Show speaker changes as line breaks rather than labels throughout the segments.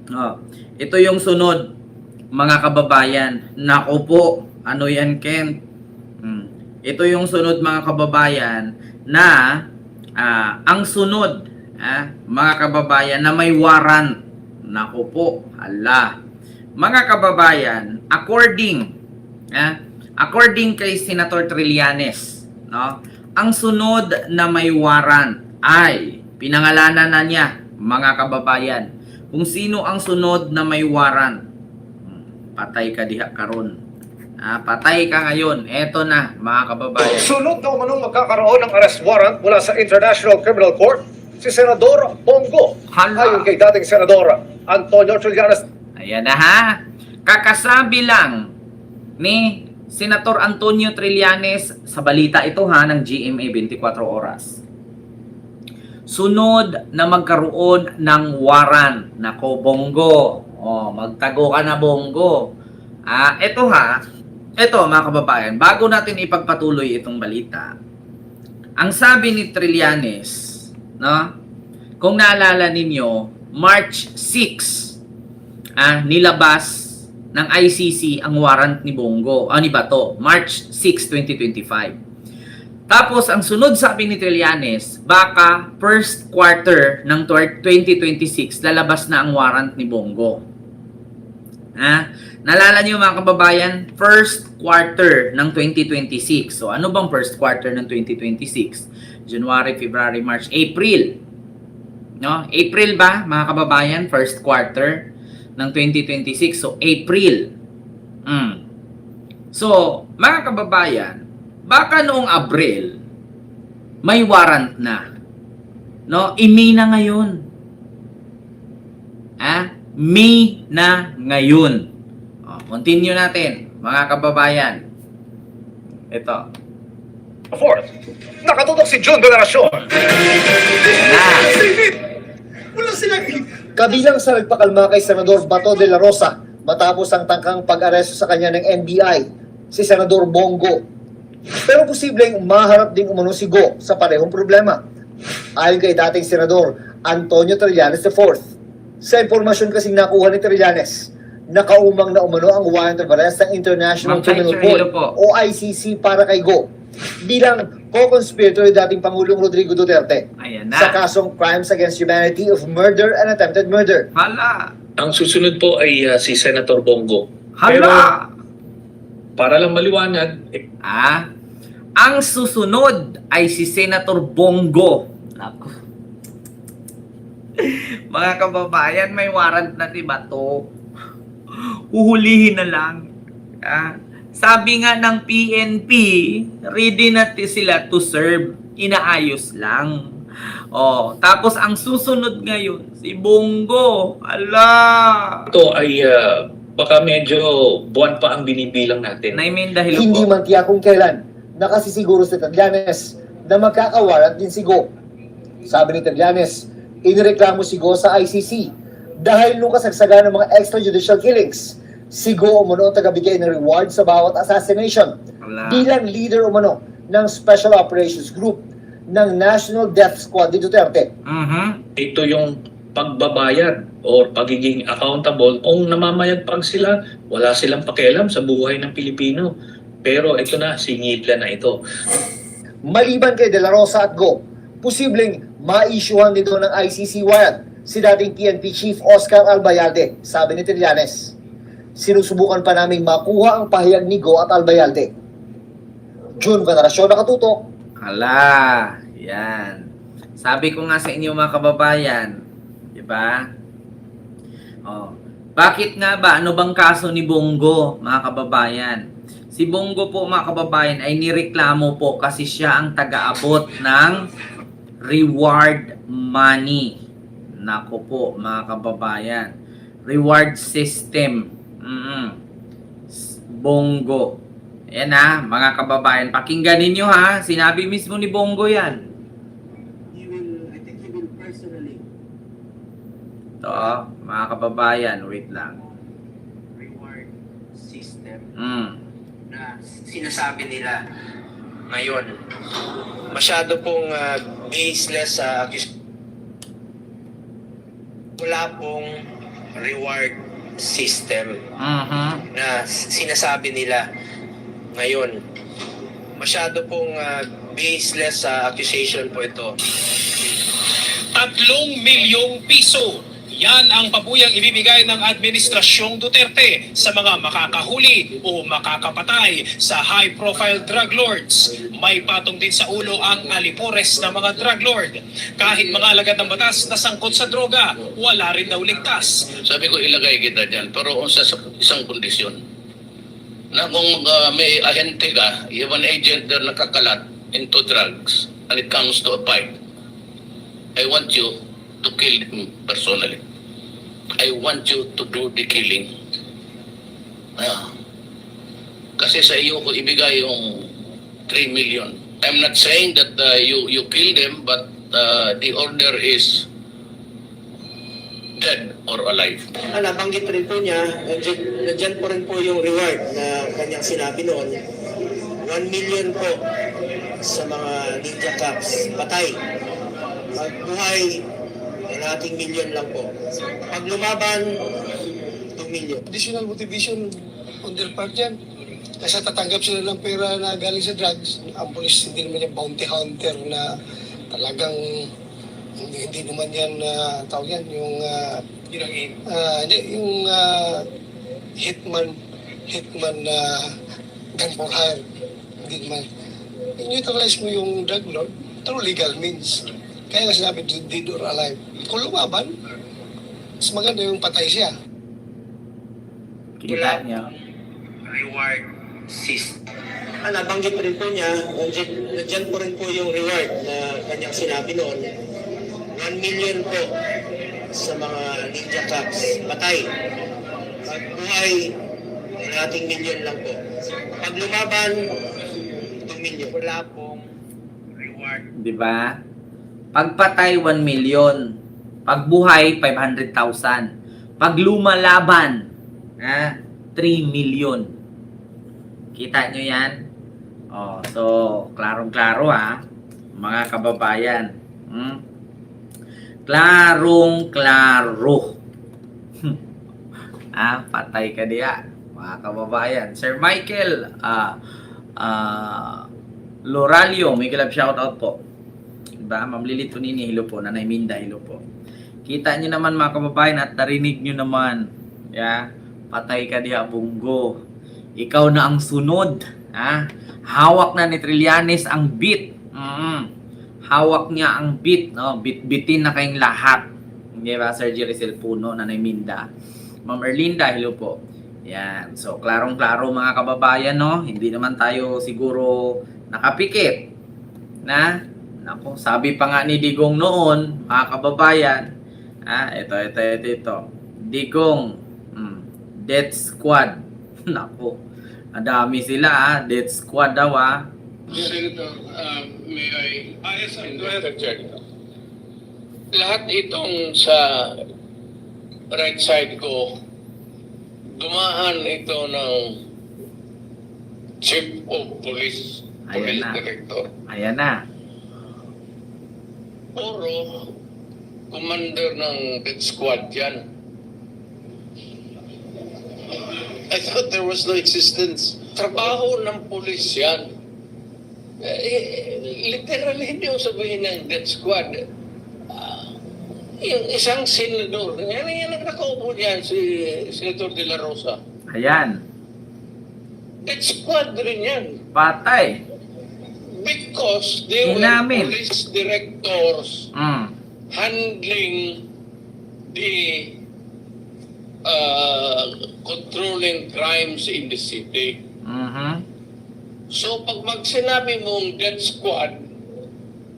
Oh, ito yung sunod, mga kababayan. Naku po, ano yan, Ken? Ito yung sunod, mga kababayan, na ang sunod, mga kababayan, na may warrant. Naku po, hala. Mga kababayan, according kay Senator Trillanes, no, ang sunod na may warrant ay pinangalanan na niya, mga kababayan. Kung sino ang sunod na may warrant, patay ka diha karon. Patay ka ngayon. Eto na, mga kababayan.
Sunod na umanong magkakaroon ng arrest warrant mula sa International Criminal Court si Senador Bongo.
Hala.
Ayon kay dating Senador Antonio Trillanes.
Ayan na ha. Kakasabi lang ni Senator Antonio Trillanes sa balita ito ha ng GMA 24 Oras. Sunod na magkaroon ng warrant. Nako, Bongo. Magtago ka na, Bongo. Ito ha. Ito, mga kababayan, bago natin ipagpatuloy itong balita, ang sabi ni Trillanes, no? Kung naalala ninyo, March 6, nilabas ng ICC ang warrant ni Bongo, ni Bato, March 6, 2025. Tapos, ang sunod sabi ni Trillanes, baka first quarter ng 2026, lalabas na ang warrant ni Bongo. Nalala niyo, mga kababayan, first quarter ng 2026. So, ano bang first quarter ng 2026? January, February, March, April. No? April ba, mga kababayan? First quarter ng 2026. So, April. So, mga kababayan, baka noong Abril, may warrant na. No? I-May na ngayon. May na ngayon. Continue natin, mga kababayan. Ito.
Fourth, nakatutok si June Veneracion.
Wala silang kabilang sa nagpakalma kay Senador Bato de la Rosa matapos ang tangkang pag-aresto sa kanya ng NBI, si Senador Bongo. Pero posibleng maharap din umano si Go sa parehong problema. Ayon kay dating Senador Antonio Trillanes IV. Sa impormasyon kasing nakuha ni Trillanes, nakaumang na umano ang warrant of arrest ng International Criminal Court o ICC para kay Go bilang co-conspirator ni dating Pangulong Rodrigo Duterte sa kasong Crimes Against Humanity of Murder and Attempted Murder.
Hala!
Ang susunod po ay si Senator Bongo.
Hala!
Pero para lang maliwanag,
ang susunod ay si Senator Bongo. Naku. Mga kababayan, may warrant na si Bato. Uhulihin na lang. Sabi nga ng PNP, ready na sila to serve. Inaayos lang. Tapos ang susunod ngayon, si Bongo. Ala!
ito ay baka medyo buwan pa ang binibilang natin.
Dahil
Hindi man tiyak kung kailan nakasisiguro si Trillanes na magkakawarrant din si Go. Sabi ni Trillanes, inireklamo si Go sa ICC dahil nung kasagsagan ng mga extrajudicial killings. Si Go umano ang tagabigay ng reward sa bawat assassination bilang leader umano ng Special Operations Group ng National Death Squad ni Duterte.
Ito yung pagbabayad or pagiging accountable. Kung namamayagpag sila, wala silang pakialam sa buhay ng Pilipino. Pero ito na, singidla na ito.
Maliban kay De La Rosa at Go, posibleng ma-issuehan dito ng ICC warrant si dating PNP Chief Oscar Albayalde, sabi ni Trillanes. Sinusubukan pa naming makuha ang pahayag ni Go at Albayalde. June Veneracion, nakatutok.
Hala, yan. Sabi ko nga sa inyo, mga kababayan, di ba? Bakit nga ba? Ano bang kaso ni Bongo, mga kababayan? Si Bongo po, mga kababayan, ay nireklamo po kasi siya ang taga-abot ng reward money. Nako po, mga kababayan. Reward system. Bongo. Ayan mga kababayan. Pakinggan ninyo Sinabi mismo ni Bongo yan.
I think he will personally.
Ito, mga kababayan. Wait lang.
Reward system
na
sinasabi nila ngayon. Masyado pong baseless sa wala pong reward system
Mhm.
na sinasabi nila ngayon. Masyado pong baseless sa accusation po ito.
3 milyong piso. Yan ang pabuyang ibibigay ng Administrasyong Duterte sa mga makakahuli o makakapatay sa high-profile drug lords. May patong din sa ulo ang alipores ng mga drug lord. Kahit mga alagad ng batas na sangkot sa droga, wala rin daw ligtas.
Sabi ko ilagay kita dyan, pero sa isang kondisyon. Na kung may ahente ka, you have an agent na nakakalat into drugs and it comes to a fight, I want you to kill him personally. I want you to do the killing. Kasi sa iyo ko ibigay yung 3 million. I'm not saying that you kill them, but the order is dead or alive.
Nabanggit rin po niya, nandiyan po rin po yung reward na kanyang sinabi noon. 1 million po sa mga ninja cops, patay. Pag buhay, ating million lang po. Pag lumaban, 2 million.
Additional motivation on their part yan. Kasi tatanggap sila ng pera na galing sa drugs. Ang police hindi naman yung bounty hunter na talagang hindi naman yan tawag yan yung hitman gun for hire. Hindi naman. Neutralize mo yung drug lord through legal means. Kaya nga sinabi, dead or alive. Kung lumaban, mas maganda yung patay siya.
Kita niyo.
Reward system. Nabanggit rin po niya, nandiyan po rin po yung reward na kanyang sinabi noon. 1 million po sa mga ninja cops, patay. Pag buhay, ating million lang po. Pag lumaban, 2 million. Wala pong reward.
Di ba? Pagpatay 1 million. Pagbuhay 500,000. Pag lumalaban, 3 million. Kita nyo yan? Oh, so klarong-klaro mga kababayan. Klarong-klaro. Patay ka diya, mga kababayan. Sir Michael Loralio, may galap shoutout po. Diba? Ma'am Lilith Tunini, hello po. Nanay Minda, hello po. Kita nyo naman mga kababayan at narinig nyo naman. Yeah? Patay ka diya, Bunggo. Ikaw na ang sunod. Hawak na ni Trillanes ang beat. Hawak niya ang beat. No? Bit-bitin na kayong lahat. Hindi ba, Sir Jericel Puno, Nanay Minda. Ma'am Erlinda, hello po. Yan. So, klarong-klaro mga kababayan, no? Hindi naman tayo siguro nakapikit. Nako, sabi pa nga ni Digong noon, mga kababayan, ito. Digong, Death Squad. Nako, madami sila, Death Squad daw
Senator, may I interject? Lahat itong sa right side ko, dumaan ito ng Chief of Police, Police Director.
Ayan na.
Puro commander ng death squad yan. I thought there was no existence. Trabaho ng pulis yan. Literally, hindi yung sabihin ng death squad. Yung isang senador, yan ang nakaupo niyan, si Senator De La Rosa.
Ayan.
Death squad rin yan.
Patay.
Because they were
Inamin.
police directors handling the controlling crimes in the city. So pag sinabi mong death squad,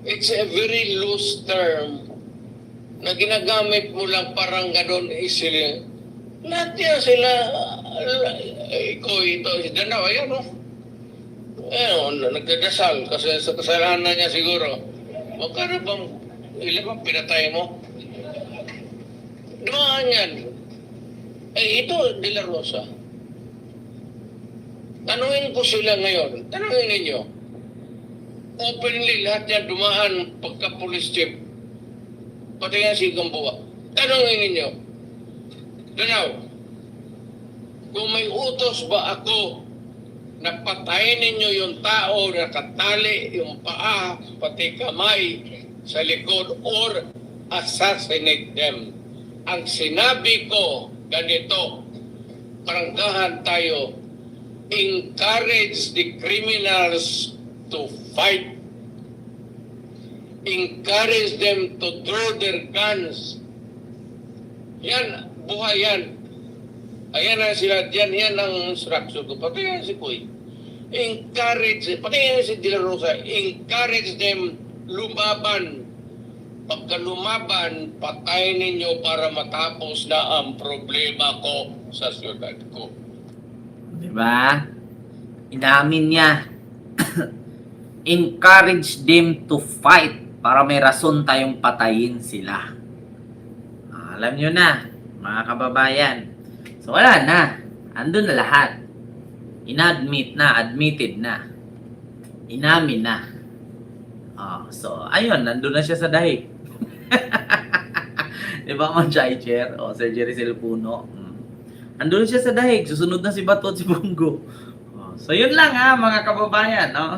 it's a very loose term na ginagamit mo lang parang gano'n sila. Lahat yan sila, ikaw ito, si Danaw, ayan o. Nagdadasal kasi sa kasalanan niya siguro. Magkano bang ilan bang pinatay mo? Dumaan yan. Ito, De La Rosa. Tanungin ko sila ngayon. Tanungin ninyo. Openly, lahat yan dumaan pagka-police chief. Pati yan si Gamboa. Tanungin ninyo. Now, kung may utos ba ako na patayin ninyo yung tao na katali yung paa, pati kamay sa likod, or assassinate them. Ang sinabi ko, ganito, paranggahan tayo, encourage the criminals to fight. Encourage them to draw their guns. Yan, buhay yan. Ayan na sila, yan ang instruction ko. Pati yan si Kuy. Encourage, pati yan si De La Rosa, encourage them lumaban. Pagka lumaban, patayin ninyo para matapos na ang problema ko sa syudad ko.
Diba? Inamin niya. Encourage them to fight para may rason tayong patayin sila. Alam nyo na, mga kababayan. So wala na. Andun na lahat. Inadmit na, admitted na. Inamin na. So, ayun, nandun na siya sa dahig. Diba, Manjay Chair? Sir Jerry Silpuno. Andun na siya sa dahig. Susunod na si Bato at si Bongo. So, yun lang mga kababayan. No?